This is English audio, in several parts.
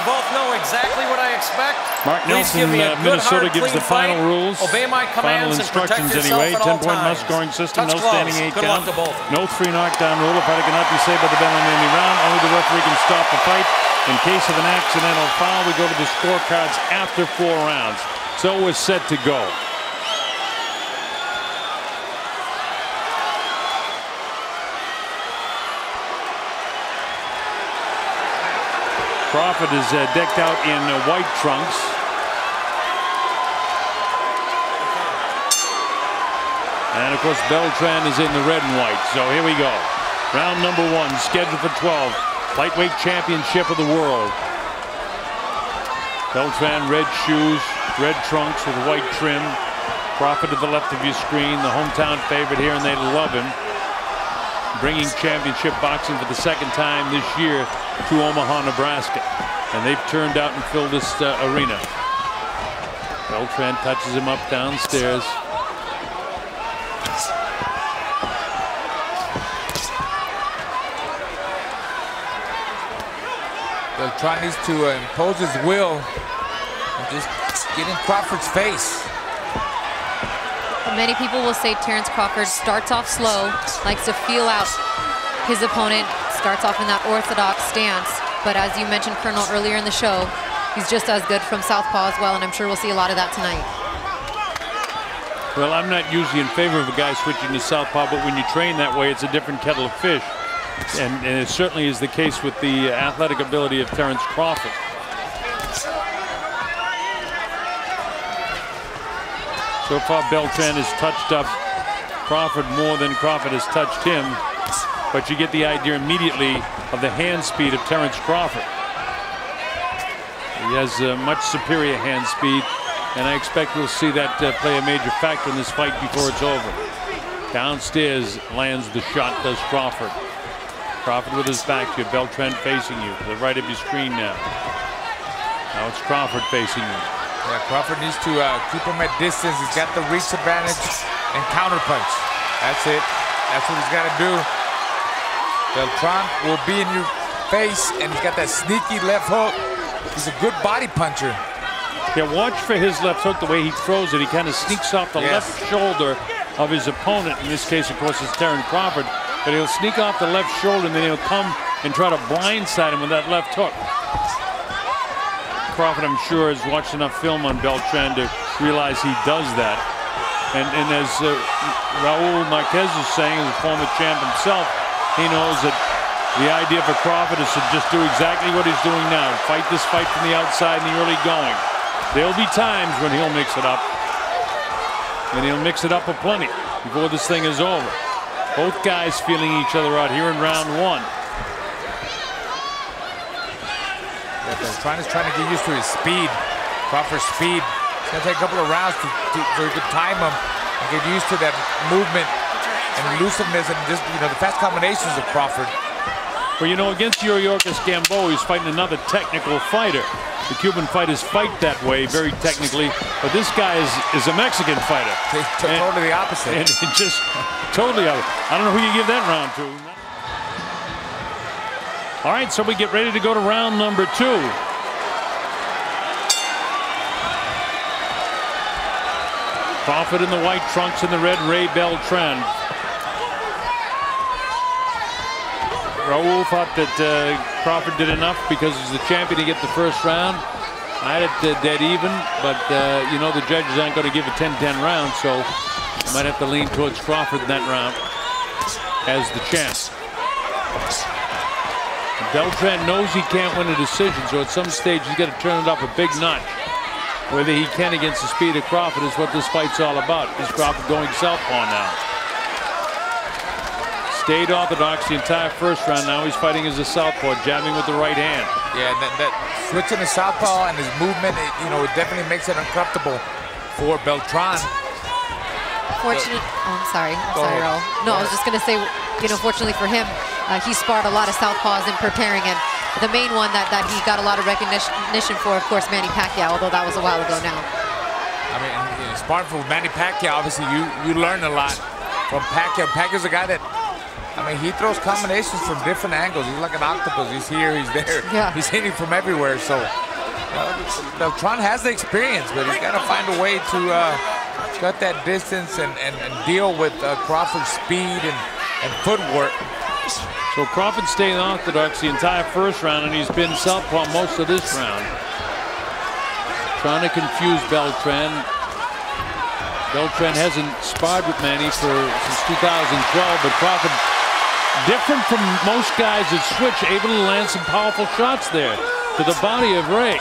both know exactly what I expect. Mark Nelson, Minnesota gives the final rules. Obey my commands final instructions and anyway. 10-point must scoring system. Touch no gloves. standing 8 Good count. luck to both. No 3 knockdown rule. A fighter cannot be saved by the bell in any round. Only the referee can stop the fight. In case of an accidental foul, we go to the scorecards after 4 rounds. So we're set to go. Crawford is decked out in white trunks. And of course Beltran is in the red and white. So here we go. Round number 1, scheduled for 12. Lightweight championship of the world. Beltran, red shoes, red trunks with white trim. Crawford to the left of your screen, the hometown favorite here, and they love him. Bringing championship boxing for the 2nd time this year to Omaha, Nebraska. And they've turned out and filled this arena. Beltran touches him up downstairs. Beltran needs to impose his will and just get in Crawford's face. Many people will say Terence Crawford starts off slow, likes to feel out his opponent, starts off in that orthodox stance. But as you mentioned, Colonel, earlier in the show, he's just as good from southpaw as well, and I'm sure we'll see a lot of that tonight. Well, I'm not usually in favor of a guy switching to southpaw, but when you train that way, it's a different kettle of fish. And it certainly is the case with the athletic ability of Terence Crawford. So far, Beltran has touched up Crawford more than Crawford has touched him. But you get the idea immediately of the hand speed of Terence Crawford. He has much superior hand speed, and I expect we'll see that play a major factor in this fight before it's over. Downstairs lands the shot, does Crawford. Crawford with his back to you, Beltran facing you to the right of your screen now. Now it's Crawford facing you. Yeah, Crawford needs to keep him at distance. He's got the reach advantage and counterpunch. That's it. That's what he's got to do. Beltran will be in your face, and he's got that sneaky left hook. He's a good body puncher. Yeah, watch for his left hook, the way he throws it. He kind of sneaks off the left shoulder of his opponent. In this case, of course, it's Terence Crawford. But he'll sneak off the left shoulder, and then he'll come and try to blindside him with that left hook. Crawford, I'm sure, has watched enough film on Beltran to realize he does that. And as Raul Marquez is saying, as a former champ himself, he knows that the idea for Crawford is to just do exactly what he's doing now. Fight this fight from the outside in the early going. There'll be times when he'll mix it up. And he'll mix it up aplenty before this thing is over. Both guys feeling each other out here in round 1. Beltran is trying to get used to his speed, Crawford's speed. It's going to take a couple of rounds so he can time him and get used to that movement and elusiveness and just, you know, the fast combinations of Crawford. Well, you know, against Yuriorkis Gamboa, he's fighting another technical fighter. The Cuban fighters fight that way, very technically, but this guy is a Mexican fighter. Totally the opposite. And just totally opposite. I don't know who you give that round to. All right, so we get ready to go to round number 2. Crawford in the white trunks and the red, Ray Beltran. Raul thought that Crawford did enough because he's the champion to get the first round. I had it dead even, but you know the judges aren't going to give a 10-10 round, so you might have to lean towards Crawford in that round as the champ. Beltran knows he can't win a decision, so at some stage he's got to turn it up a big notch. Whether he can against the speed of Crawford is what this fight's all about. Is Crawford going southpaw now? Stayed orthodox the entire first round. Now he's fighting as a southpaw, jabbing with the right hand. Yeah, that switching to southpaw and his movement, you know, it definitely makes it uncomfortable for Beltran. Fortunate. Oh, I'm sorry, Raul. No, I was just going to say, you know, fortunately for him, he sparred a lot of southpaws in preparing, and the main one that he got a lot of recognition for, of course, Manny Pacquiao, although that was a while ago now. I mean, you know, sparring for Manny Pacquiao, obviously you learn a lot from Pacquiao. Pacquiao's a guy that I mean, he throws combinations from different angles. He's like an octopus. He's here, he's there. Yeah. He's hitting from everywhere. So Beltran has the experience, but he's got to find a way to cut that distance and deal with Crawford's speed and footwork. So Crawford staying orthodox the entire first round, and he's been southpaw most of this round. Trying to confuse Beltran. Beltran hasn't sparred with Manny since 2012, but Crawford, different from most guys that switch, able to land some powerful shots there to the body of Ray.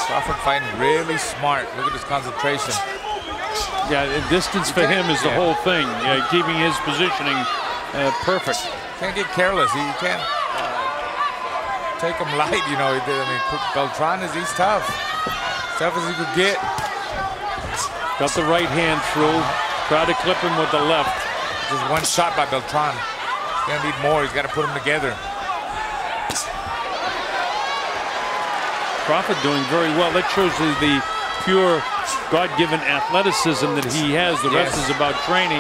Crawford fighting really smart. Look at his concentration. Yeah, the distance for him is the whole thing. Yeah, keeping his positioning perfect. Can't get careless. He can't take him light, you know. I mean, Beltran he's tough. As tough as he could get. Got the right hand through. Try to clip him with the left. Just one shot by Beltran. He's gonna need more. He's got to put them together. Crawford doing very well. That shows the pure God-given athleticism that he has. The rest is about training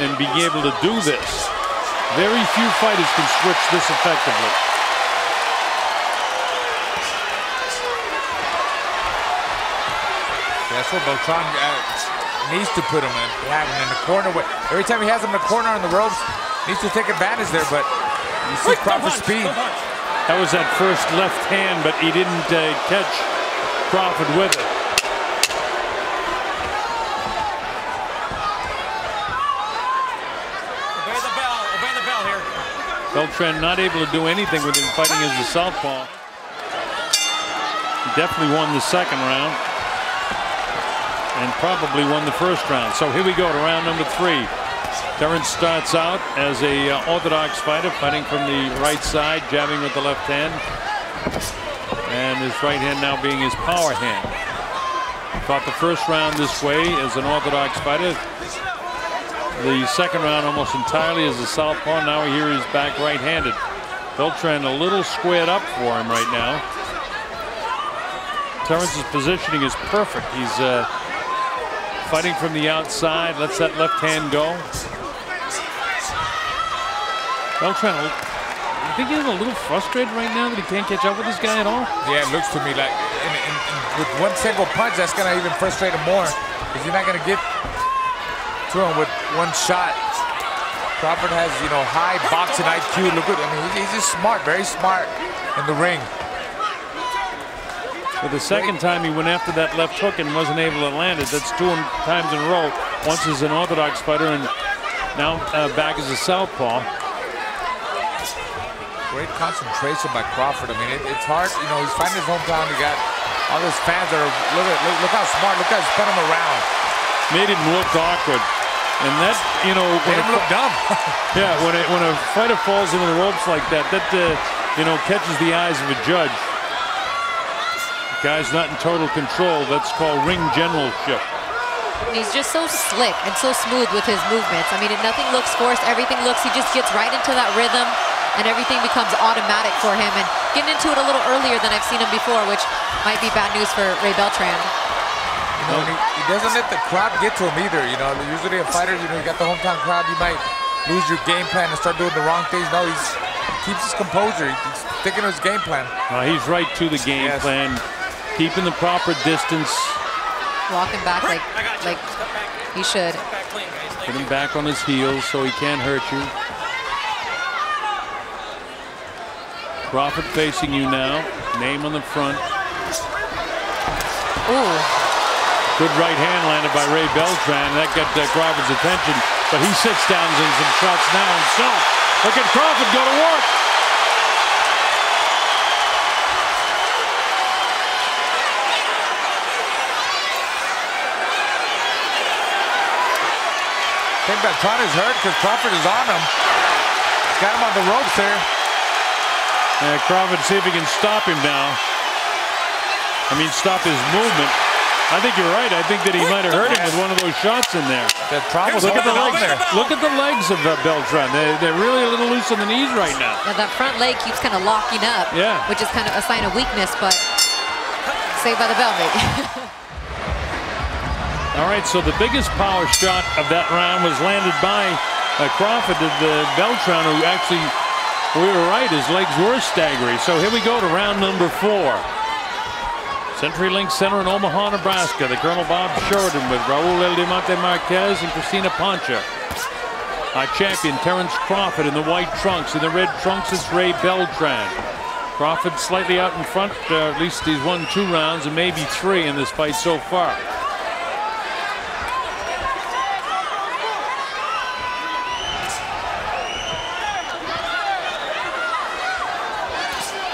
and being able to do this. Very few fighters can switch this effectively. That's what Beltran needs to put him in, have him in the corner. Every time he has him in the corner on the ropes, needs to take advantage there, but you see Crawford's speed. That was that first left hand, but he didn't catch Crawford with it. Obey the bell here. Beltran not able to do anything with him fighting as a southpaw. He definitely won the second round. And probably won the first round. So here we go to round number 3. Terence starts out as a orthodox fighter, fighting from the right side, jabbing with the left hand. And his right hand now being his power hand. Fought the first round this way as an orthodox fighter. The second round almost entirely as a southpaw. Now here he's back right-handed. Beltran a little squared up for him right now. Terence's positioning is perfect. He's fighting from the outside, lets that left hand go. Beltran, I think he's a little frustrated right now that he can't catch up with this guy at all. Yeah, it looks to me like with one single punch, that's going to even frustrate him more, because you're not going to get to him with one shot. Crawford has, you know, high boxing IQ. Look at him. I mean, he's just smart, very smart in the ring. For the second time he went after that left hook and wasn't able to land it. That's 2 times in a row. Once as an orthodox fighter and now back as a southpaw. Great concentration by Crawford. I mean, it's hard. You know, he's fighting his hometown. He got all his fans that are, look how smart. Look how he's spun him around. Made him look awkward. And that, you know, made him look dumb. Yeah, when a fighter falls into the ropes like that, you know, catches the eyes of a judge. Guy's not in total control. That's called ring generalship. He's just so slick and so smooth with his movements. I mean, nothing looks forced. Everything looks, he just gets right into that rhythm, and everything becomes automatic for him. And getting into it a little earlier than I've seen him before, which might be bad news for Ray Beltran. You know, he doesn't let the crowd get to him either. You know, usually a fighter, you know, you got the hometown crowd, you might lose your game plan and start doing the wrong things. No, he keeps his composure. He's sticking to his game plan. He's right to the game plan. Keeping the proper distance. Walking back like he should. Put him back on his heels so he can't hurt you. Crawford facing you now. Name on the front. Ooh. Good right hand landed by Ray Beltran. That got Crawford's attention. But he sits down and some shots now himself. Look at Crawford go to work. I think Beltran is hurt because Crawford is on him. He's got him on the ropes there. Crawford, see if he can stop him now. I mean, stop his movement. I think you're right. I think that he might have hurt him with one of those shots in there. Look at the legs. Look at the legs of Beltran. They're really a little loose on the knees right now. Yeah, that front leg keeps kind of locking up, which is kind of a sign of weakness, but saved by the bell, mate. All right, so the biggest power shot of that round was landed by Crawford to Beltran, who actually, we were right, his legs were staggering. So here we go to round number 4. CenturyLink Center in Omaha, Nebraska. The Colonel Bob Sheridan with Raul El Diamante Marquez and Cristina Pancha. Our champion, Terence Crawford, in the white trunks. In the red trunks, it's Ray Beltran. Crawford slightly out in front. At least he's won 2 rounds and maybe 3 in this fight so far.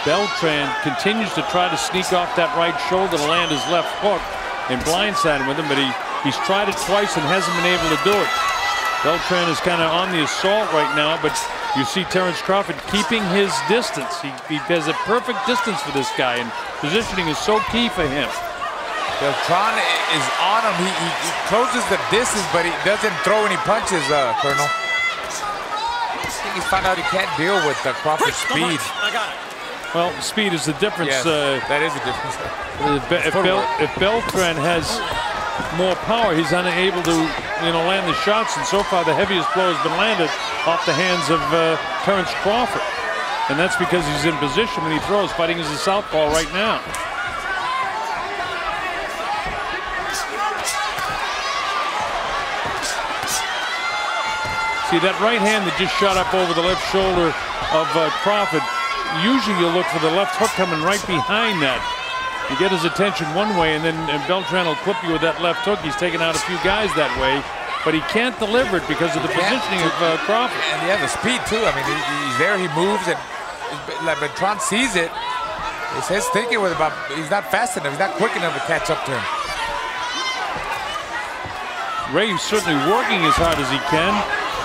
Beltran continues to try to sneak off that right shoulder to land his left hook and blindside him with him, but he's tried it twice and hasn't been able to do it. Beltran is kind of on the assault right now, but you see Terence Crawford keeping his distance. He has a perfect distance for this guy, and positioning is so key for him. Beltran is on him. He closes the distance, but he doesn't throw any punches, Colonel. I think he's found out he can't deal with Crawford's speed. I got it. Well, speed is the difference. Yes, that is a difference. If Beltran has more power, he's unable to, land the shots. And so far, the heaviest blow has been landed off the hands of Terence Crawford, and that's because he's in position when he throws, fighting as a southpaw right now. See that right hand that just shot up over the left shoulder of Crawford. Usually you look for the left hook coming right behind that. You get his attention one way, and then Beltran will clip you with that left hook. He's taken out a few guys that way, but he can't deliver it because of the positioning of Crawford. And yeah, the speed too. I mean, he's there, he moves, and Beltran sees it. It's his thinking with about he's not fast enough, he's not quick enough to catch up to him. Ray's certainly working as hard as he can.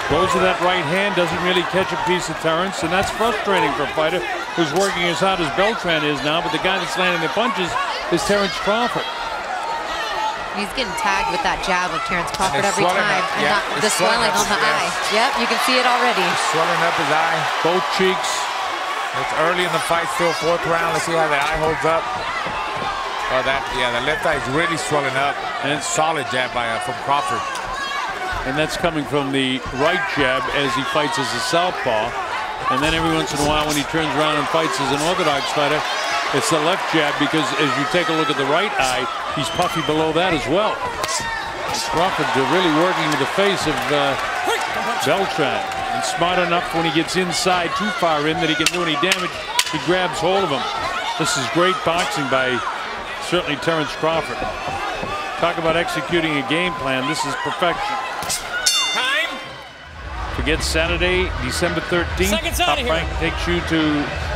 Goes to that right hand, doesn't really catch a piece of Terence, and that's frustrating for a fighter who's working as hard as Beltran is now, but the guy that's landing the punches is Terence Crawford. He's getting tagged with that jab of Terence Crawford every time. And yeah, the swelling on the eye. Yep, you can see it already. It's swelling up his eye. Both cheeks. It's early in the fight, still 4th round. Let's see how that eye holds up. Oh, the left eye is really swelling up. And it's solid jab from Crawford. And that's coming from the right jab as he fights as a southpaw. And then every once in a while when he turns around and fights as an orthodox fighter, it's the left jab, because as you take a look at the right eye, he's puffy below that as well. Crawford really working to the face of Beltran. And smart enough when he gets inside too far in that he can do any damage, he grabs hold of him. This is great boxing by certainly Terence Crawford. Talk about executing a game plan. This is perfection. Forget Saturday, December 13th. Top Rank takes you to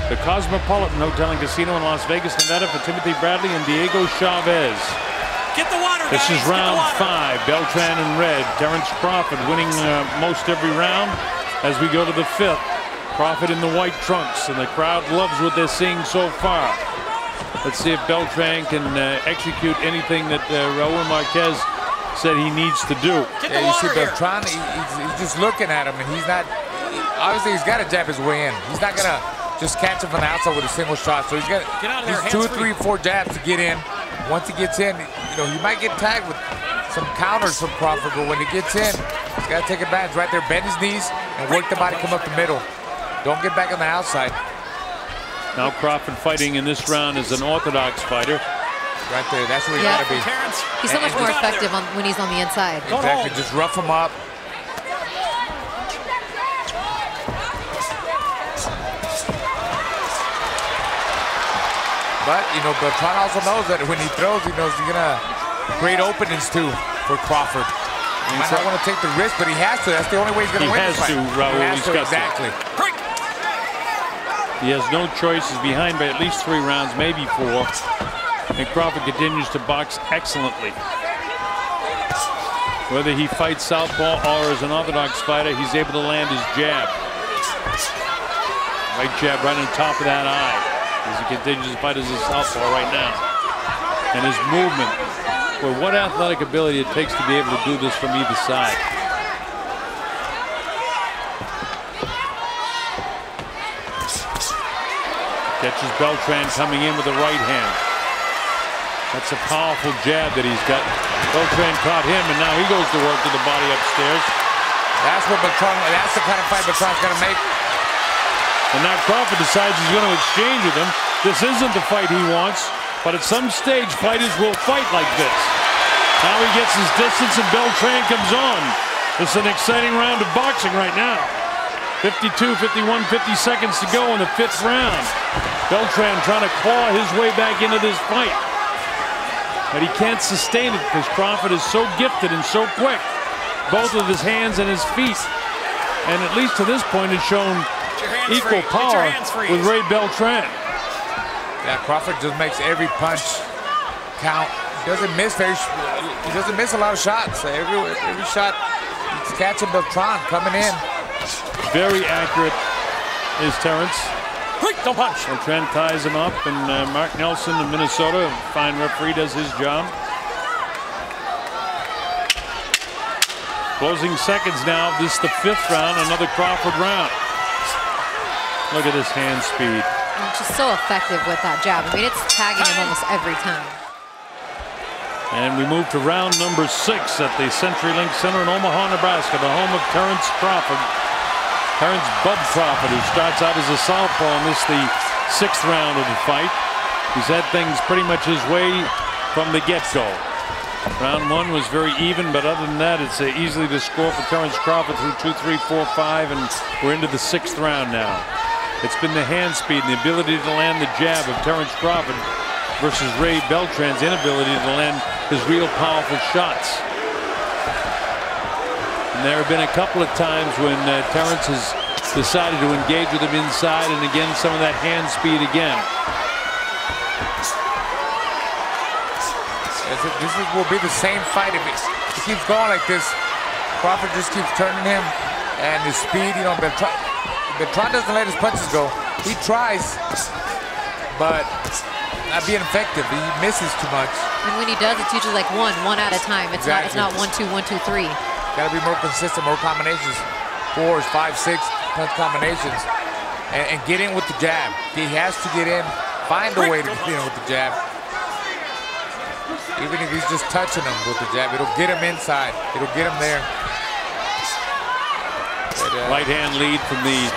the Cosmopolitan Hotel and Casino in Las Vegas, Nevada for Timothy Bradley and Diego Chavez. Get the water, This guys. is round 5. Beltran in red. Terence Crawford winning most every round. As we go to the 5th, Crawford in the white trunks, and the crowd loves what they're seeing so far. Let's see if Beltran can execute anything that Raul Marquez said he needs to do. Yeah, you see Beltran, he's just looking at him, and he's not, obviously he's got to jab his way in. He's not going to just catch him from the outside with a single shot. So he's got these 2, 3, 4 jabs to get in. Once he gets in, he might get tagged with some counters from Crawford, but when he gets in, he's got to take advantage right there, bend his knees, and work the body, come up the middle. Don't get back on the outside. Now Crawford fighting in this round as an orthodox fighter. Right there, that's where you got to be. He's so much more effective when he's on the inside. Exactly, just rough him up. But, Beltran also knows that when he throws, he knows he's going to create openings, too, for Crawford. He might not want to take the risk, but he has to. That's the only way he's going to win this fight. Raul. He has to, exactly. He has no choice. He's behind by at least 3 rounds, maybe 4. And Crawford continues to box excellently. Whether he fights southpaw or as an orthodox fighter, he's able to land his jab. Right jab right on top of that eye as he continues to fight as a southpaw right now. And his movement, well, what athletic ability it takes to be able to do this from either side. Catches Beltran coming in with the right hand. That's a powerful jab that he's got. Beltran caught him, and now he goes to work to the body upstairs. That's what Beltran, that's the kind of fight Beltran's going to make. And now Crawford decides he's going to exchange with him. This isn't the fight he wants, but at some stage, fighters will fight like this. Now he gets his distance, and Beltran comes on. This is an exciting round of boxing right now. 52, 51, 50 seconds to go in the 5th round. Beltran trying to claw his way back into this fight. But he can't sustain it because Crawford is so gifted and so quick. Both with his hands and his feet. And at least to this point has shown equal power with Ray Beltran. Yeah, Crawford just makes every punch count. He doesn't miss a lot of shots. Every shot he's catching Beltran coming in. Very accurate is Terence. Don't punch. Beltran ties him up, and Mark Nelson of Minnesota, a fine referee, does his job. Closing seconds now. This is the 5th round, another Crawford round. Look at his hand speed. And just so effective with that jab. I mean, it's tagging him almost every time. And we move to round number 6 at the CenturyLink Center in Omaha, Nebraska, the home of Terence Crawford. Terence Bud Crawford, who starts out as a southpaw, and this is the 6th round of the fight. He's had things pretty much his way from the get-go. Round 1 was very even, but other than that, it's easily the score for Terence Crawford through 2, 3, 4, 5, and we're into the 6th round now. It's been the hand speed and the ability to land the jab of Terence Crawford versus Ray Beltran's inability to land his real powerful shots. And there have been a couple of times when Terence has decided to engage with him inside, and again, some of that hand speed again. This will be the same fight if he keeps going like this. Crawford just keeps turning him, and his speed, you know, Beltran doesn't let his punches go. He tries, but not being effective. He misses too much. And when he does, it's usually like one at a time. It's not 1, 2, 1, 2, 3. Got to be more consistent, more combinations, 4s, 5, 6 punch combinations, and get in with the jab. He has to get in, find a way to get in with the jab. Even if he's just touching him with the jab, it'll get him inside. It'll get him there. But, right hand lead from the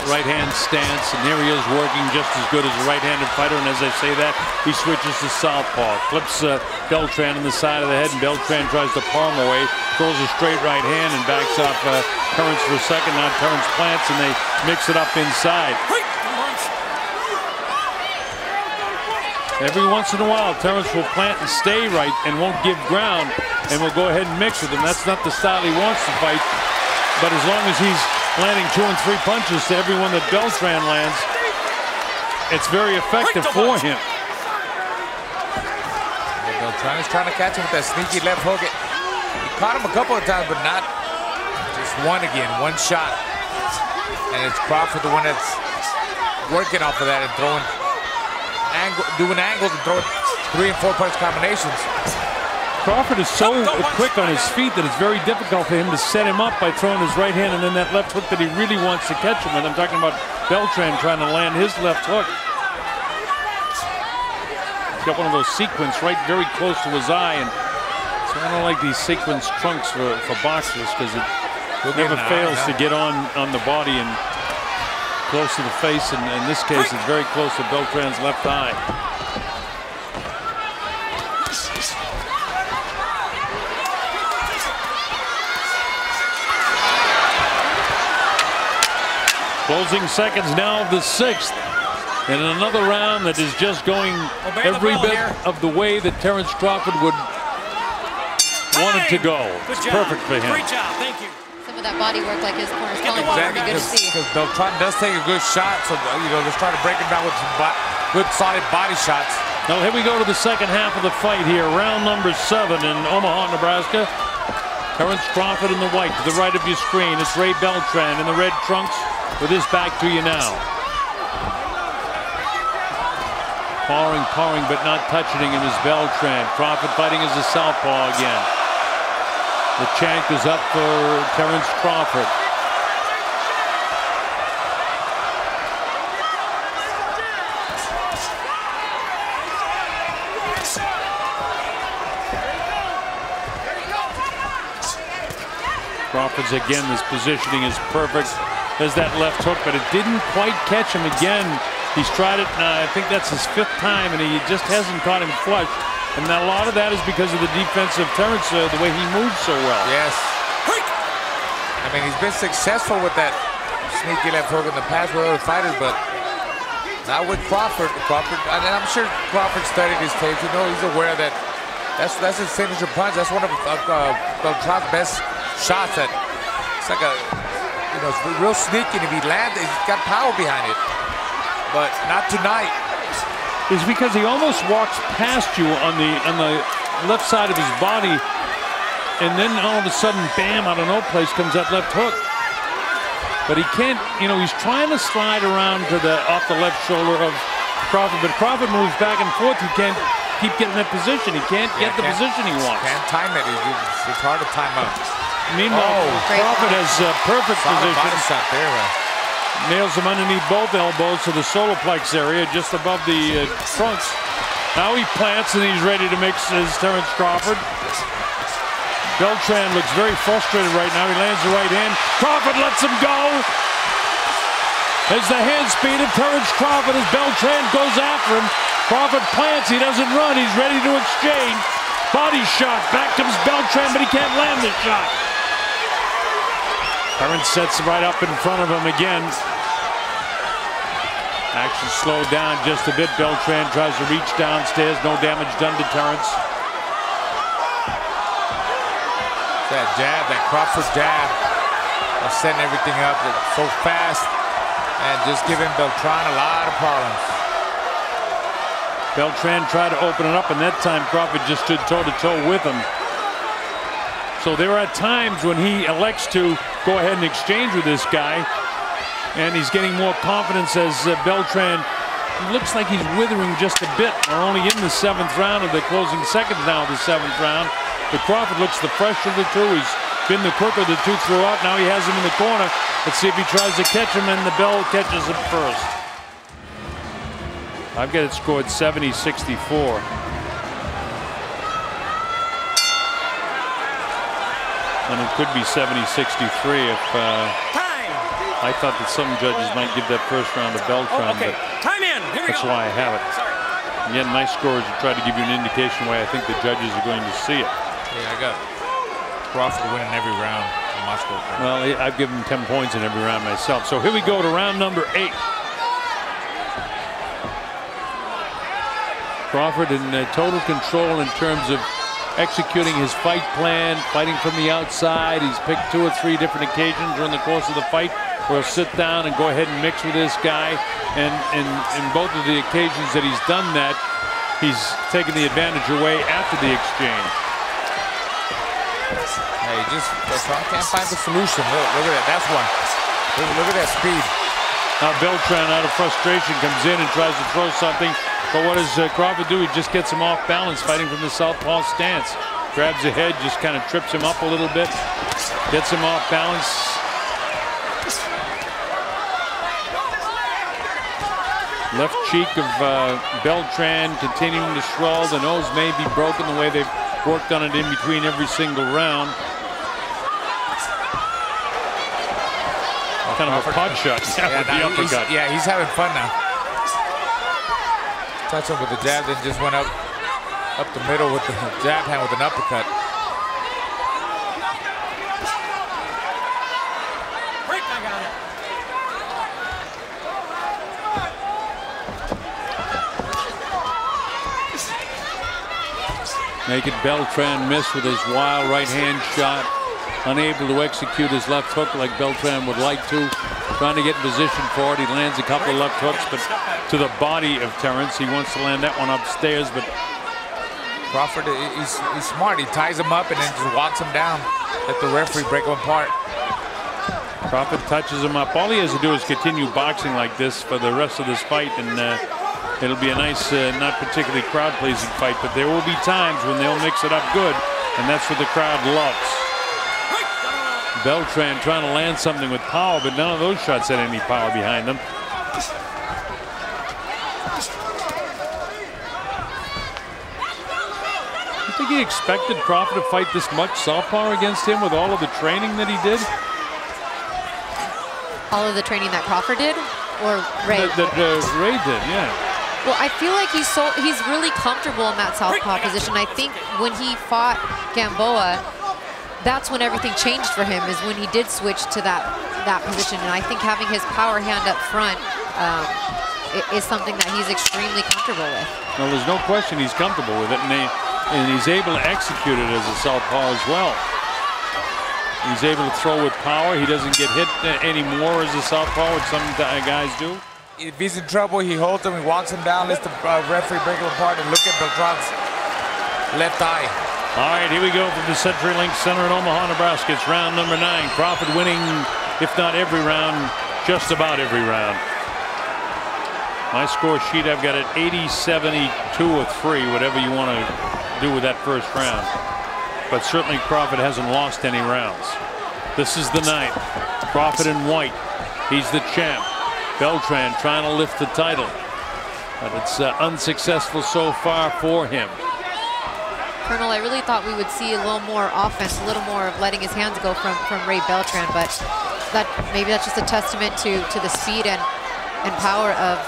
right hand stance, and here he is working just as good as a right-handed fighter. And as I say that, he switches to southpaw, flips Beltran in the side of the head, and Beltran tries to palm away, throws a straight right hand and backs off Terence for a second. Now Terence plants, and they mix it up inside. Every once in a while, Terence will plant and stay right and won't give ground, and will go ahead and mix with him. That's not the style he wants to fight, but as long as he's landing 2 and 3 punches to everyone that Beltran lands, it's very effective for him. Beltran is trying to catch him with that sneaky left hook. He caught him a couple of times, but not just one again, one shot. And it's Crawford, the one that's working off of that and throwing doing angles and throwing 3 and 4 punch combinations. Crawford is so quick on his feet that it's very difficult for him to set him up by throwing his right hand and then that left hook that he really wants to catch him with. I'm talking about Beltran trying to land his left hook. He's got one of those sequins right very close to his eye, and so I don't like these sequence trunks for boxers because it never fails to get on the body and close to the face, and in this case it's very close to Beltran's left eye. Closing seconds now of the 6th. And another round that is just going every bit of the way that Terence Crawford would want it to go. It's perfect for him. Great job, thank you. Some of that body work, like his corner's calling for, Exactly, would be good to see. because Beltran does take a good shot, so you know, let's try to break him down with some good solid body shots. Now here we go to the second half of the fight here. Round number 7 in Omaha, Nebraska. Terence Crawford in the white to the right of your screen. It's Ray Beltran in the red trunks with his back to you now. Pawing, but not touching him is Beltran. Crawford fighting as a southpaw again. The chant is up for Terence Crawford. Crawford's again, this positioning is perfect. There's that left hook, but it didn't quite catch him again. He's tried it, I think that's his 5th time, and he just hasn't caught him flush. And a lot of that is because of the defense of Terence, the way he moves so well. Yes. I mean, he's been successful with that sneaky left hook in the past with other fighters, but not with Crawford. And I'm sure Crawford studied his tape. You know, he's aware that that's his signature punch. That's one of Beltran's best shots. That it's like a, you know, it's real sneaky. If he lands, he's got power behind it. But not tonight. It's because he almost walks past you on the left side of his body, and then all of a sudden, bam! Out of no place comes that left hook. But he can't. You know, he's trying to slide around to off the left shoulder of Crawford, but Crawford moves back and forth. He can't keep getting that position. He can't get the position he wants. Can't time it. It's hard to time up. Meanwhile, Crawford has perfect position. Body shot there. Nails him underneath both elbows to the solar plex area, just above the trunks. Now he plants and he's ready to mix his Terence Crawford. Beltran looks very frustrated right now. He lands the right hand. Crawford lets him go. There's the hand speed of Terence Crawford as Beltran goes after him. Crawford plants. He doesn't run. He's ready to exchange. Body shot. Back comes Beltran, but he can't land the shot. Terence sets right up in front of him again. Action slowed down just a bit. Beltran tries to reach downstairs. No damage done to Terence. That jab, that Crawford jab, setting everything up so fast and just giving Beltran a lot of problems. Beltran tried to open it up, and that time Crawford just stood toe-to-toe with him. So there are times when he elects to go ahead and exchange with this guy, and he's getting more confidence as Beltran looks like he's withering just a bit. We're only in the 7th round of the closing seconds now of the 7th round. But Crawford looks the fresher of the two. He's been the quicker of the two throughout. Now he has him in the corner. Let's see if he tries to catch him, and the bell catches him first. I've got it scored 70-64. And it could be 70-63 if I thought that some judges might give that first round to Beltran. Okay, time in. Here we that's go. why I have it. Sorry. Again, my scores will try to give you an indication why I think the judges are going to see it. Yeah, I got Crawford winning every round in my score. Well, I've given him 10 points in every round myself. So here we go to round number 8. Crawford in total control in terms of executing his fight plan, fighting from the outside. He's picked 2 or 3 different occasions during the course of the fight where he'll sit down and go ahead and mix with this guy. And in both of the occasions that he's done that, he's taken the advantage away after the exchange. Hey, Beltran can't find the solution. Look at that. That's one. Look at that speed. Now Beltran, out of frustration, comes in and tries to throw something. But what does Crawford do? He just gets him off balance, fighting from the southpaw stance. Grabs the head, just kind of trips him up a little bit. Gets him off balance. Left cheek of Beltran continuing to swell. The nose may be broken the way they've worked on it in between every single round. Kind of a pot shot. Yeah, with the uppercut. Yeah, he's having fun now. Touch him with the jab, then just went up the middle with the jab hand with an uppercut. Break, I got it. Naked Beltran miss with his wild right hand shot. Unable to execute his left hook like Beltran would like to. Trying to get in position for it. He lands a couple of left hooks, but to the body of Terence. He wants to land that one upstairs, but Crawford, he's smart. He ties him up and then just walks him down. Let the referee break him apart. Crawford touches him up. All he has to do is continue boxing like this for the rest of this fight, and it'll be a nice, not particularly crowd-pleasing fight, but there will be times when they'll mix it up good, and that's what the crowd loves. Beltran trying to land something with power, but none of those shots had any power behind them. think he expected Crawford to fight this much southpaw against him with all of the training that he did. All of the training that Crawford did, or Ray? That Ray did, yeah. Well, I feel like he's really comfortable in that southpaw position. I think when he fought Gamboa, that's when everything changed for him, is when he did switch to that position. And I think having his power hand up front is something that he's extremely comfortable with. Well, there's no question he's comfortable with it, and he's able to execute it as a southpaw as well. He's able to throw with power. He doesn't get hit anymore as a southpaw, which some guys do. If he's in trouble, he holds him, he walks him down, lets the referee break him apart, and look at Beltran's left eye. All right, here we go from the CenturyLink Center in Omaha, Nebraska. It's round number 9. Crawford winning, if not every round, just about every round. My score sheet, I've got it 80, 72, or 3, whatever you want to do with that first round. But certainly Crawford hasn't lost any rounds. This is the 9th. Crawford in white. He's the champ. Beltran trying to lift the title, but it's unsuccessful so far for him. Colonel, I really thought we would see a little more offense, a little more of letting his hands go from Ray Beltran, but maybe that's just a testament to the speed and power of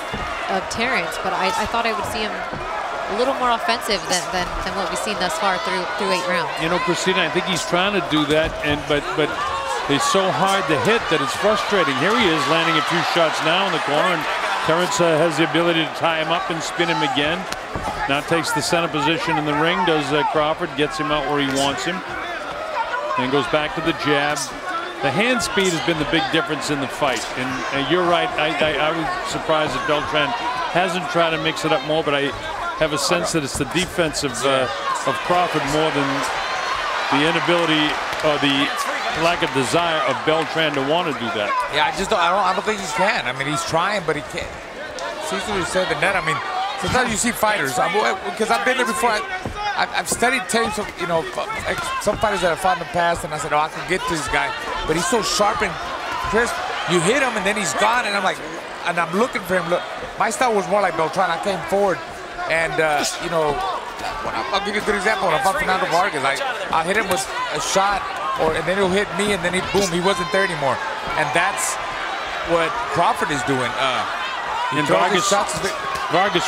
Terence. But I thought I would see him a little more offensive than what we've seen thus far through 8 rounds. You know, Christina, I think he's trying to do that, but he's so hard to hit that it's frustrating. Here he is landing a few shots now in the corner, and Terence has the ability to tie him up and spin him again. Now takes the center position in the ring, does Crawford, gets him out where he wants him. Then goes back to the jab. The hand speed has been the big difference in the fight. And you're right, I was surprised that Beltran hasn't tried to mix it up more, but I have a sense that it's the defense of Crawford more than the inability or the lack of desire of Beltran to want to do that. Yeah, I don't think he can. I mean, he's trying, but he can't. Seems to say the net. I mean, sometimes you see fighters, because I've been there before. I've studied tapes of, you know, some fighters that I've fought in the past, and I said, oh, I can get to this guy, but he's so sharp and crisp. You hit him, and then he's gone, and I'm like, and I'm looking for him. Look, my style was more like Beltran. I came forward, and you know, I'll give you a good example. When I fought Fernando Vargas, I hit him with a shot, and then he'll hit me, and then boom, he wasn't there anymore. And that's what Crawford is doing. And Vargas,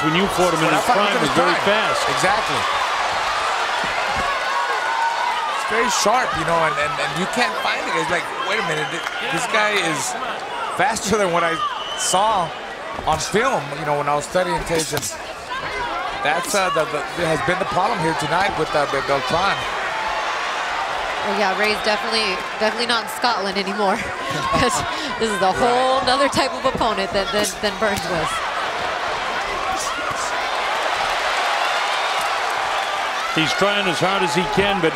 when you fought him in his prime, was very fast. Exactly. It's very sharp, you know, and you can't find it. It's like, wait a minute, this guy is faster than what I saw on film, you know, when I was studying tapes. And that's has been the problem here tonight with Beltran. Well, yeah, Ray's definitely not in Scotland anymore. This is a whole nother type of opponent than Burns was. He's trying as hard as he can, but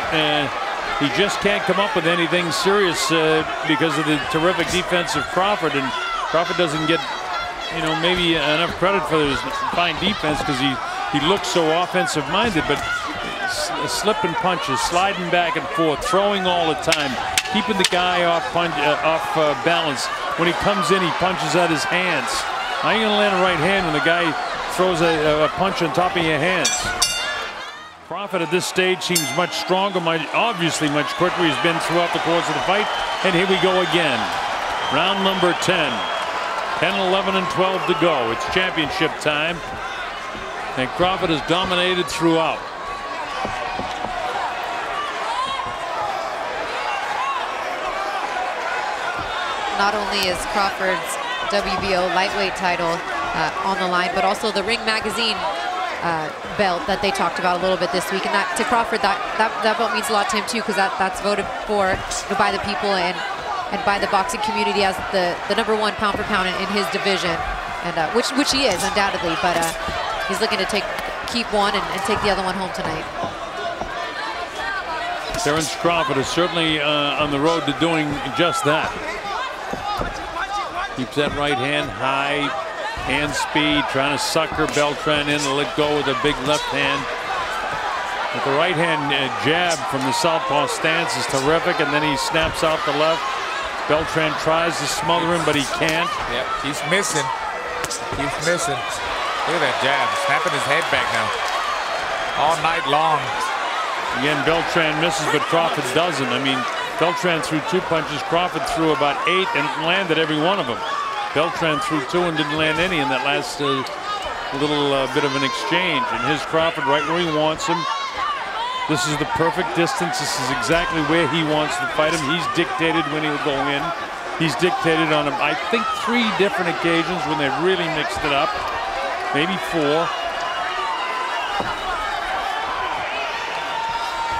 he just can't come up with anything serious because of the terrific defense of Crawford. And Crawford doesn't get, you know, maybe enough credit for his fine defense because he looks so offensive-minded, but slipping punches, sliding back and forth, throwing all the time, keeping the guy off balance. When he comes in, he punches at his hands. How are you going to land a right hand when the guy throws a punch on top of your hands? Crawford at this stage seems much stronger, obviously much quicker. He's been throughout the course of the fight. And here we go again. Round number 10. 10, 11, and 12 to go. It's championship time. And Crawford has dominated throughout. Not only is Crawford's WBO lightweight title on the line, but also the Ring Magazine belt that they talked about a little bit this week. And that to Crawford, that belt means a lot to him too, because that's voted for by the people and by the boxing community as the #1 pound for pound in his division, and which he is undoubtedly. But he's looking to keep one and take the other one home tonight. Terence Crawford is certainly on the road to doing just that. Keeps that right hand high, hand speed, trying to sucker Beltran in to let go with a big left hand. But the right hand jab from the southpaw stance is terrific, and then he snaps out the left. Beltran tries to smother him, but he can't. Yep, he's missing. He's missing. Look at that jab, snapping his head back now. All night long. Again, Beltran misses, but Crawford doesn't. I mean, Beltran threw 2 punches. Crawford threw about 8 and landed every one of them. Beltran threw 2 and didn't land any in that last little bit of an exchange. And here's Crawford right where he wants him. This is the perfect distance. This is exactly where he wants to fight him. He's dictated when he'll go in. He's dictated on him, I think, 3 different occasions when they really mixed it up. Maybe 4.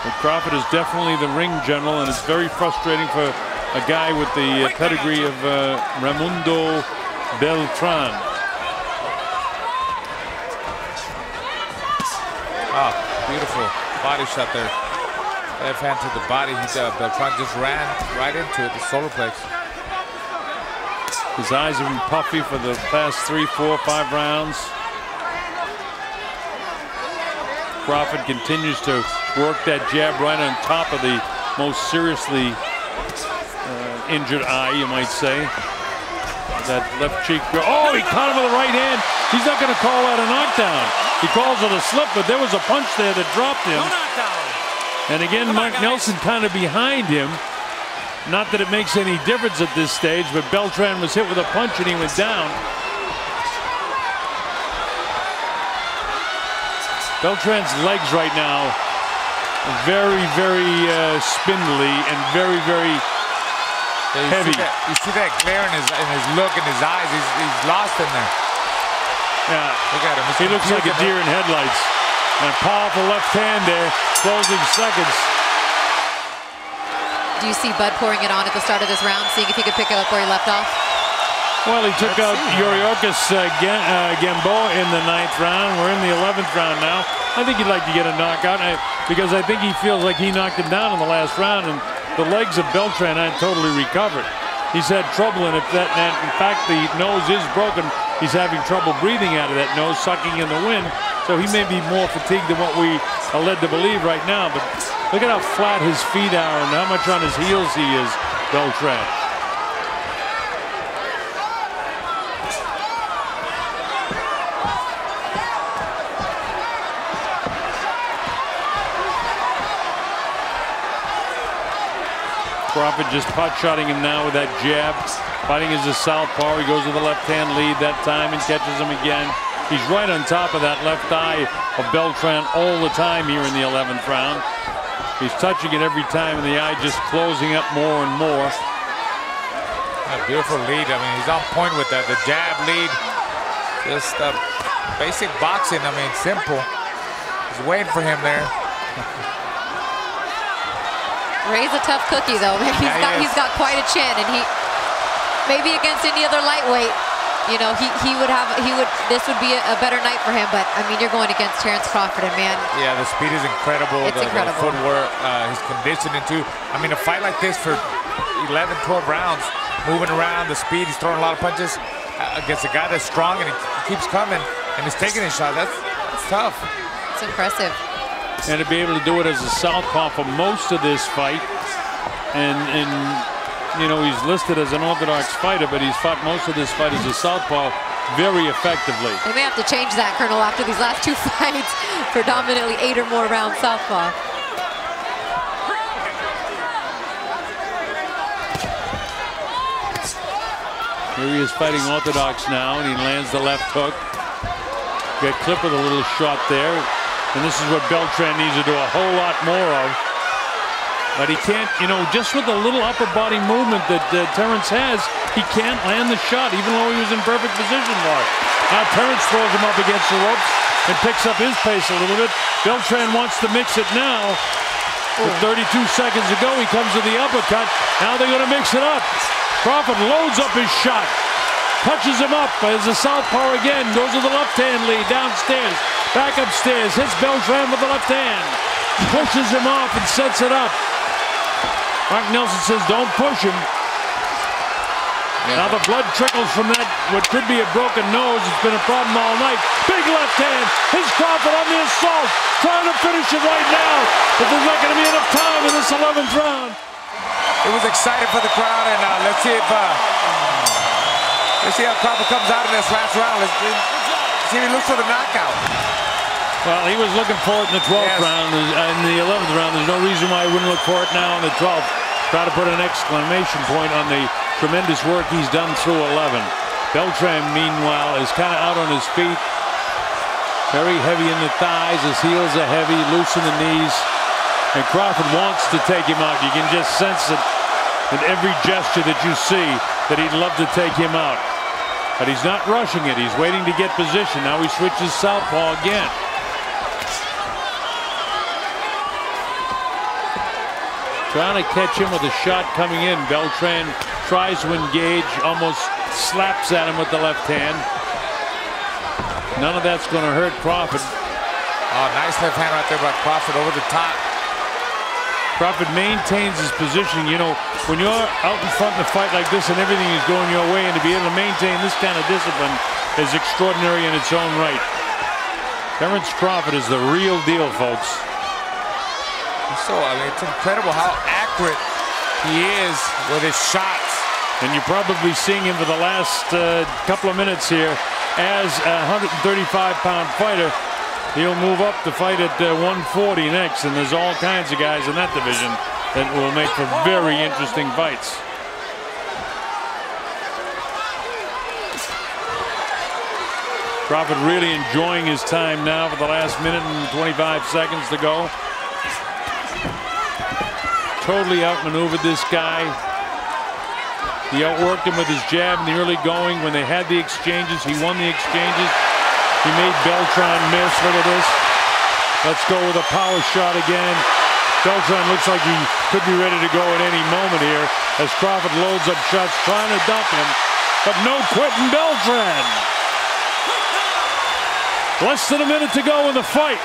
But Crawford is definitely the ring general, and it's very frustrating for a guy with the pedigree of Raymundo Beltran. Oh, beautiful body shot there. Left hand to the body. Beltran just ran right into it, the solar plex. His eyes have been puffy for the past 3, 4, 5 rounds. Crawford continues to work that jab right on top of the most seriously injured eye, you might say. That left cheek. Oh, he caught him with the right hand. He's not going to call that a knockdown. He calls it a slip, but there was a punch there that dropped him. No knockdown. And again, Mark Nelson kind of behind him. Not that it makes any difference at this stage, but Beltran was hit with a punch and he went down. Beltran's legs right now are very, very spindly and very, very heavy. You see that glare in his look in his eyes. He's lost in there. Yeah, look at him. He looks like a deer in headlights. And a powerful left hand there, closing seconds. Do you see Bud pouring it on at the start of this round, seeing if he could pick it up where he left off? Well, he took out Yuriorkis Gamboa in the 9th round. We're in the 11th round now. I think he'd like to get a knockout because I think he feels like he knocked him down in the last round, and the legs of Beltran aren't totally recovered. He's had trouble, and in fact the nose is broken. He's having trouble breathing out of that nose, sucking in the wind. So he may be more fatigued than what we are led to believe right now. But look at how flat his feet are and how much on his heels he is, Beltran. Crawford just pot-shotting him now with that jab. Fighting as a southpaw. He goes with the left-hand lead that time and catches him again. He's right on top of that left eye of Beltran all the time here in the 11th round. He's touching it every time, and the eye just closing up more and more. A beautiful lead. I mean, he's on point with that. The jab lead. Just basic boxing. I mean, simple. He's waiting for him there. Ray's a tough cookie, though. He's got quite a chin, and maybe against any other lightweight, you know, this would be a better night for him. But I mean, you're going against Terence Crawford, and man, yeah, the speed is incredible. It's incredible. The footwork, his conditioning too. I mean, a fight like this for 11, 12 rounds, moving around, the speed, he's throwing a lot of punches against a guy that's strong, and he keeps coming and he's taking his shot. That's tough. It's impressive. And to be able to do it as a southpaw for most of this fight, and you know, he's listed as an orthodox fighter, but he's fought most of this fight as a southpaw very effectively. They may have to change that, Colonel, after these last 2 fights, predominantly 8 or more round southpaw. Here he is fighting orthodox now, and he lands the left hook. Got clipped with a little shot there. And this is what Beltran needs to do a whole lot more of. But he can't, you know, just with the little upper body movement that Terence has, he can't land the shot, even though he was in perfect position for it. Now Terence throws him up against the ropes and picks up his pace a little bit. Beltran wants to mix it now. With 32 seconds to go, he comes to the uppercut. Now they're going to mix it up. Crawford loads up his shot. Touches him up as a southpaw again. Goes to the left-hand lead downstairs. Back upstairs. Hits Beltran with the left hand. Pushes him off and sets it up. Mark Nelson says, don't push him. Now the blood trickles from that, what could be a broken nose. It's been a problem all night. Big left hand. Here's Crawford on the assault. Trying to finish it right now. But there's not going to be enough time in this 11th round. It was exciting for the crowd, and let's see how Crawford comes out in this last round. Let's see if he looks for the knockout. Well, he was looking for it in the 12th round. In the 11th round, there's no reason why he wouldn't look for it now in the 12th. Try to put an exclamation point on the tremendous work he's done through 11. Beltran, meanwhile, is kind of out on his feet. Very heavy in the thighs. His heels are heavy, loose in the knees. And Crawford wants to take him out. You can just sense it in every gesture that you see that he'd love to take him out. But he's not rushing it. He's waiting to get position. Now he switches southpaw again. Trying to catch him with a shot coming in. Beltran tries to engage, almost slaps at him with the left hand. None of that's going to hurt Crawford. Oh, nice left hand right there by Crawford over the top. Crawford maintains his position. You know, when you're out in front in a fight like this and everything is going your way, and to be able to maintain this kind of discipline is extraordinary in its own right. Terence Crawford is the real deal, folks. So, I mean, it's incredible how accurate he is with his shots. And you're probably seeing him for the last couple of minutes here as a 135-pound fighter. He'll move up to fight at 140 next, and there's all kinds of guys in that division that will make for very interesting fights. Crawford really enjoying his time now for the last minute and 25 seconds to go. Totally outmaneuvered this guy. He outworked him with his jab in the early going. When they had the exchanges, he won the exchanges. He made Beltran miss. Look at this. Let's go with a power shot again. Beltran looks like he could be ready to go at any moment here as Crawford loads up shots trying to dump him. But no quitting Beltran. Less than a minute to go in the fight.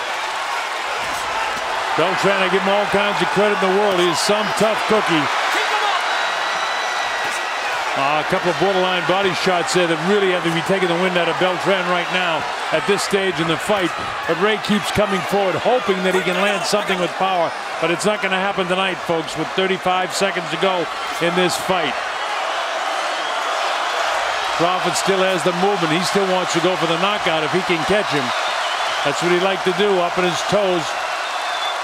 Beltran, I give him all kinds of credit in the world. He is some tough cookie. A couple of borderline body shots there that really have to be taking the wind out of Beltran right now at this stage in the fight. But Ray keeps coming forward, hoping that he can land something with power. But it's not going to happen tonight, folks, with 35 seconds to go in this fight. Crawford still has the movement. He still wants to go for the knockout if he can catch him. That's what he'd like to do, up on his toes.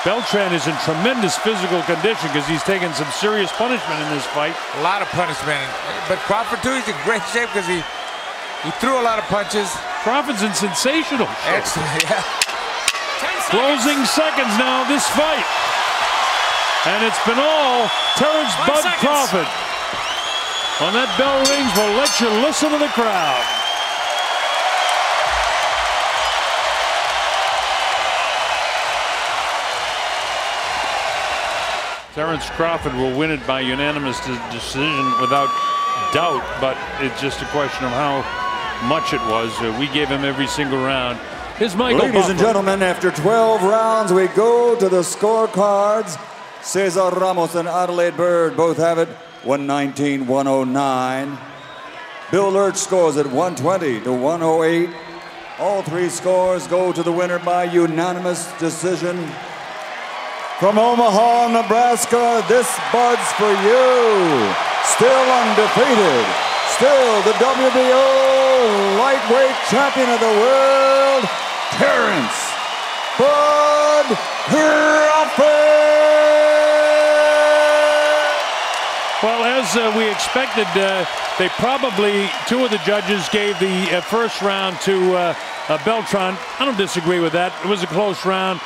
Beltran is in tremendous physical condition because he's taken some serious punishment in this fight. A lot of punishment. But Crawford, too, he's in great shape because he threw a lot of punches. Crawford's in sensational shape. Excellent, yeah. Closing seconds now, this fight. And it's been all Terence Bud Crawford. When that bell rings, we'll let you listen to the crowd. Terence Crawford will win it by unanimous decision without doubt, but it's just a question of how much it was. We gave him every single round. Here's Michael. Ladies and gentlemen, after 12 rounds, we go to the scorecards. Cesar Ramos and Adelaide Bird both have it 119-109. Bill Lurch scores at 120-108. All three scores go to the winner by unanimous decision. From Omaha, Nebraska, this Bud's for you. Still undefeated. Still the WBO lightweight champion of the world, Terence Bud Crawford. Well, as we expected, they probably, two of the judges gave the first round to Beltran. I don't disagree with that. It was a close round.